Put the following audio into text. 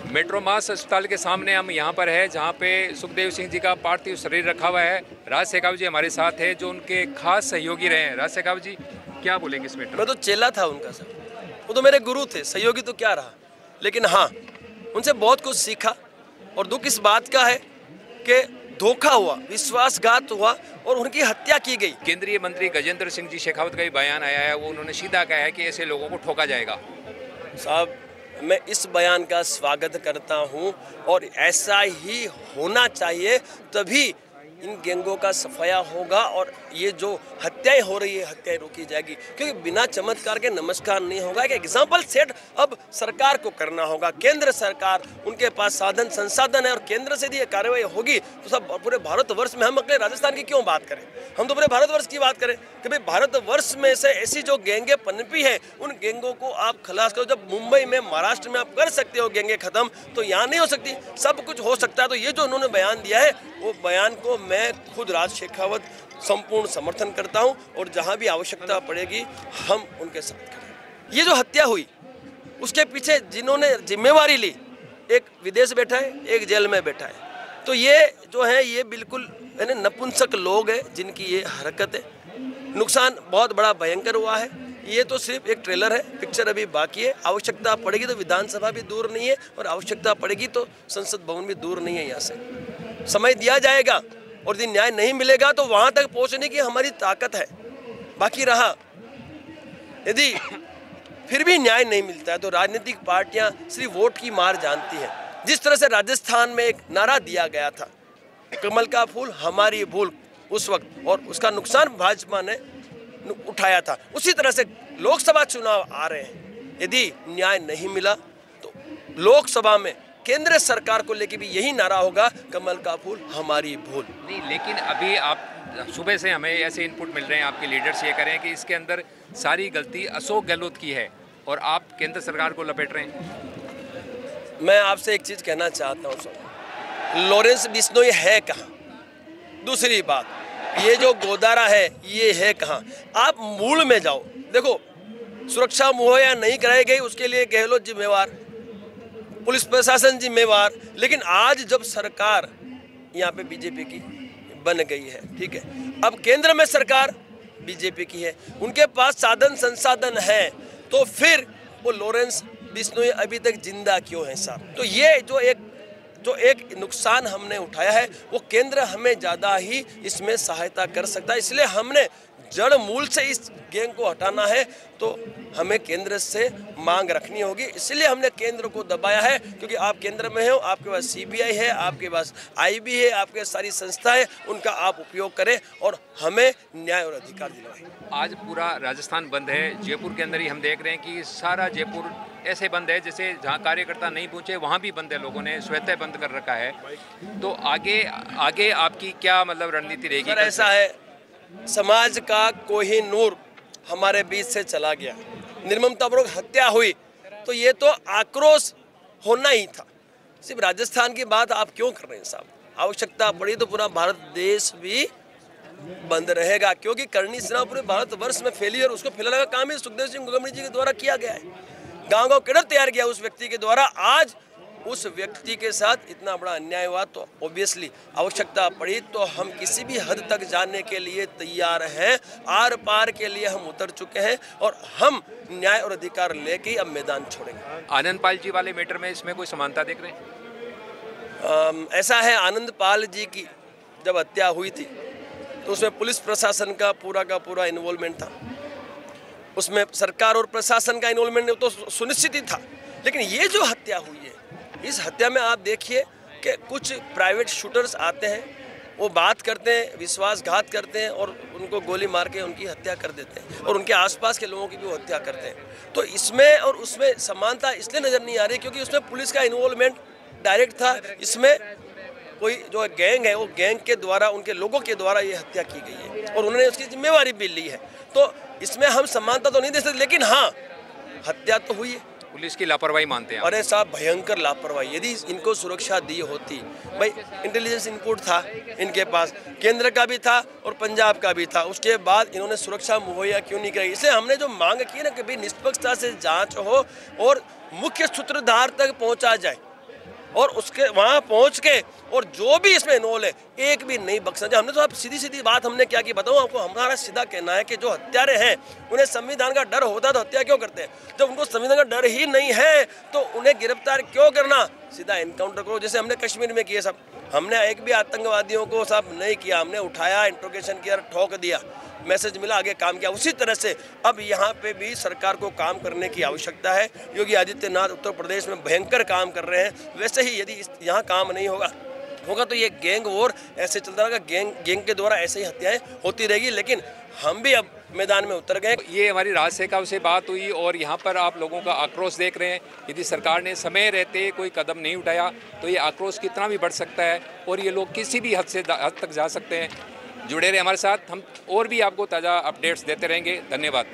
Metro मास अस्पताल के सामने हम यहाँ पर है, जहाँ पे सुखदेव सिंह जी का पार्थिव शरीर रखा हुआ है। राज शेखावत जी हमारे साथ है, जो उनके खास सहयोगी रहे हैं। राज शेखावत जी क्या बोलेंगे इस मेट्रो? मैं तो चेला था उनका सर, वो तो मेरे गुरु थे, सहयोगी तो क्या रहा, लेकिन हाँ उनसे बहुत कुछ सीखा। और दुख इस बात का है कि धोखा हुआ, विश्वासघात हुआ और उनकी हत्या की गई। केंद्रीय मंत्री गजेंद्र सिंह जी शेखावत का भी बयान आया है, वो उन्होंने सीधा कहा है कि ऐसे लोगों को ठोका जाएगा। साहब, मैं इस बयान का स्वागत करता हूं और ऐसा ही होना चाहिए, तभी इन गैंगों का सफाया होगा और ये जो हत्याएं हो रही है हत्याएं रोकी जाएगी। क्योंकि बिना चमत्कार के नमस्कार नहीं होगा। एक एग्जाम्पल सेट अब सरकार को करना होगा। केंद्र सरकार, उनके पास साधन संसाधन है और केंद्र से यदि ये कार्रवाई होगी तो सब पूरे भारतवर्ष में, हम अगले राजस्थान की क्यों बात करें, हम तो पूरे भारतवर्ष की बात करें कि भाई भारतवर्ष में से ऐसी जो गैंगे पनपी है उन गैंगों को आप खलास करो। जब मुंबई में, महाराष्ट्र में आप कर सकते हो गैंगे खत्म, तो यहाँ नहीं हो सकती? सब कुछ हो सकता है। तो ये जो उन्होंने बयान दिया है, वो बयान को मैं खुद राज शेखावत संपूर्ण समर्थन करता हूं और जहां भी आवश्यकता पड़ेगी हम उनके साथ खड़े। ये जो हत्या हुई उसके पीछे जिन्होंने जिम्मेवारी ली, एक विदेश बैठा है, एक जेल में बैठा है। तो ये जो है ये बिल्कुल नपुंसक लोग हैं जिनकी ये हरकत है। नुकसान बहुत बड़ा भयंकर हुआ है। ये तो सिर्फ एक ट्रेलर है, पिक्चर अभी बाकी है। आवश्यकता पड़ेगी तो विधानसभा भी दूर नहीं है और आवश्यकता पड़ेगी तो संसद भवन भी दूर नहीं है। यहाँ से समय दिया जाएगा और यदि न्याय नहीं मिलेगा तो वहां तक पहुंचने की हमारी ताकत है। बाकी रहा, यदि फिर भी न्याय नहीं मिलता है तो राजनीतिक पार्टियां सिर्फ वोट की मार जानती हैं। जिस तरह से राजस्थान में एक नारा दिया गया था, कमल का फूल हमारी भूल, उस वक्त, और उसका नुकसान भाजपा ने उठाया था, उसी तरह से लोकसभा चुनाव आ रहे हैं। यदि न्याय नहीं मिला तो लोकसभा में केंद्र सरकार को लेके भी यही नारा होगा, कमल का फूल हमारी भूल। नहीं, लेकिन अभी आप सुबह से हमें ऐसे इनपुट मिल रहे हैं, आपके लीडर्स ये कह रहे हैं कि इसके अंदर सारी गलती अशोक गहलोत की है और आप केंद्र सरकार को लपेट रहे हैं। मैं आपसे एक चीज कहना चाहता हूँ सर, लॉरेंस बिश्नोई है कहाँ? दूसरी बात, ये जो गोदारा है ये है कहाँ? आप मूल में जाओ। देखो, सुरक्षा मुहैया नहीं कराई गई उसके लिए गहलोत जिम्मेवार, पुलिस प्रशासन जिम्मेवार, लेकिन आज जब सरकार यहाँ पे बीजेपी की बन गई है, ठीक है, अब केंद्र में सरकार बीजेपी की है, उनके पास साधन संसाधन है, तो फिर वो लॉरेंस बिश्नोई अभी तक जिंदा क्यों है साहब? तो ये जो एक नुकसान हमने उठाया है वो केंद्र हमें ज़्यादा ही इसमें सहायता कर सकता है। इसलिए हमने जड़ मूल से इस गैंग को हटाना है तो हमें केंद्र से मांग रखनी होगी। इसलिए हमने केंद्र को दबाया है, क्योंकि आप केंद्र में हो, आपके पास सीबीआई है, आपके पास आईबी है, आपके सारी संस्थाएं, उनका आप उपयोग करें और हमें न्याय और अधिकार दिलवाएं। आज पूरा राजस्थान बंद है। जयपुर के अंदर ही हम देख रहे हैं कि सारा जयपुर ऐसे बंद है जैसे जहाँ कार्यकर्ता नहीं पहुँचे वहाँ भी बंद है, लोगों ने स्वतः बंद कर रखा है। तो आगे आपकी क्या मतलब रणनीति रहेगी? सर, ऐसा है, समाज का कोई नूर हमारे बीच से चला गया, निर्ममतापूर्वक हत्या हुई, तो ये तो आक्रोश होना ही था। सिर्फ राजस्थान की बात आप क्यों कर रहे हैं साहब? आवश्यकता पड़ी तो पूरा भारत देश भी बंद रहेगा, क्योंकि करनी सेना पूरे भारतवर्ष में फैली और उसको फैलाने का काम ही सुखदेव सिंह गोगमनी जी के द्वारा किया गया है। गाँव कैडर तैयार किया उस व्यक्ति के द्वारा। आज उस व्यक्ति के साथ इतना बड़ा अन्याय हुआ तो ऑब्वियसली आवश्यकता पड़ी तो हम किसी भी हद तक जाने के लिए तैयार हैं। आर पार के लिए हम उतर चुके हैं और हम न्याय और अधिकार लेके अब मैदान छोड़ेंगे। आनंद पाल जी वाले मैटर में इसमें कोई समानता देख रहे हैं? ऐसा है, आनंद पाल जी की जब हत्या हुई थी तो उसमें पुलिस प्रशासन का पूरा इन्वॉल्वमेंट था, उसमें सरकार और प्रशासन का इन्वॉल्वमेंट तो सुनिश्चित ही था। लेकिन ये जो हत्या हुई है, इस हत्या में आप देखिए कि कुछ प्राइवेट शूटर्स आते हैं, वो बात करते हैं, विश्वासघात करते हैं और उनको गोली मार के उनकी हत्या कर देते हैं और उनके आसपास के लोगों की भी वो हत्या करते हैं। तो इसमें और उसमें समानता इसलिए नज़र नहीं आ रही क्योंकि उसमें पुलिस का इन्वॉल्वमेंट डायरेक्ट था। इसमें कोई जो गैंग है वो गैंग के द्वारा, उनके लोगों के द्वारा ये हत्या की गई है और उन्होंने उसकी जिम्मेवारी भी ली है। तो इसमें हम समानता तो नहीं दे सकते, लेकिन हाँ, हत्या तो हुई है। पुलिस की लापरवाही मानते हैं? अरे साहब, भयंकर लापरवाही। यदि इनको सुरक्षा दी होती, भाई इंटेलिजेंस इनपुट था इनके पास, केंद्र का भी था और पंजाब का भी था, उसके बाद इन्होंने सुरक्षा मुहैया क्यों नहीं कराई? इसलिए हमने जो मांग की ना कि भाई निष्पक्षता से जांच हो और मुख्य सूत्रधार तक पहुंचा जाए। और उसके वहाँ पहुँच के और जो भी इसमें इन्वॉल्व है एक भी नहीं बख्शा जाए। हमने तो आप सीधी सीधी बात हमने क्या की बताऊँ आपको, हमारा सीधा कहना है कि जो हत्यारे हैं उन्हें संविधान का डर होता तो हत्या क्यों करते हैं? जब उनको संविधान का डर ही नहीं है तो उन्हें गिरफ्तार क्यों करना? सीधा इनकाउंटर करो, जैसे हमने कश्मीर में किया। सब हमने एक भी आतंकवादियों को सब नहीं किया, हमने उठाया, इंट्रोगेशन किया, ठोक दिया, मैसेज मिला, आगे काम किया। उसी तरह से अब यहाँ पे भी सरकार को काम करने की आवश्यकता है। योगी आदित्यनाथ उत्तर प्रदेश में भयंकर काम कर रहे हैं, वैसे ही यदि यहाँ काम नहीं होगा तो ये गैंग वॉर ऐसे चलता रहेगा, गैंग के द्वारा ऐसे ही हत्याएं होती रहेगी। लेकिन हम भी अब मैदान में उतर गए। ये हमारी राजसेवकों से बात हुई और यहाँ पर आप लोगों का आक्रोश देख रहे हैं। यदि सरकार ने समय रहते कोई कदम नहीं उठाया तो ये आक्रोश कितना भी बढ़ सकता है और ये लोग किसी भी हद तक जा सकते हैं। जुड़े रहे हमारे साथ, हम और भी आपको ताज़ा अपडेट्स देते रहेंगे। धन्यवाद।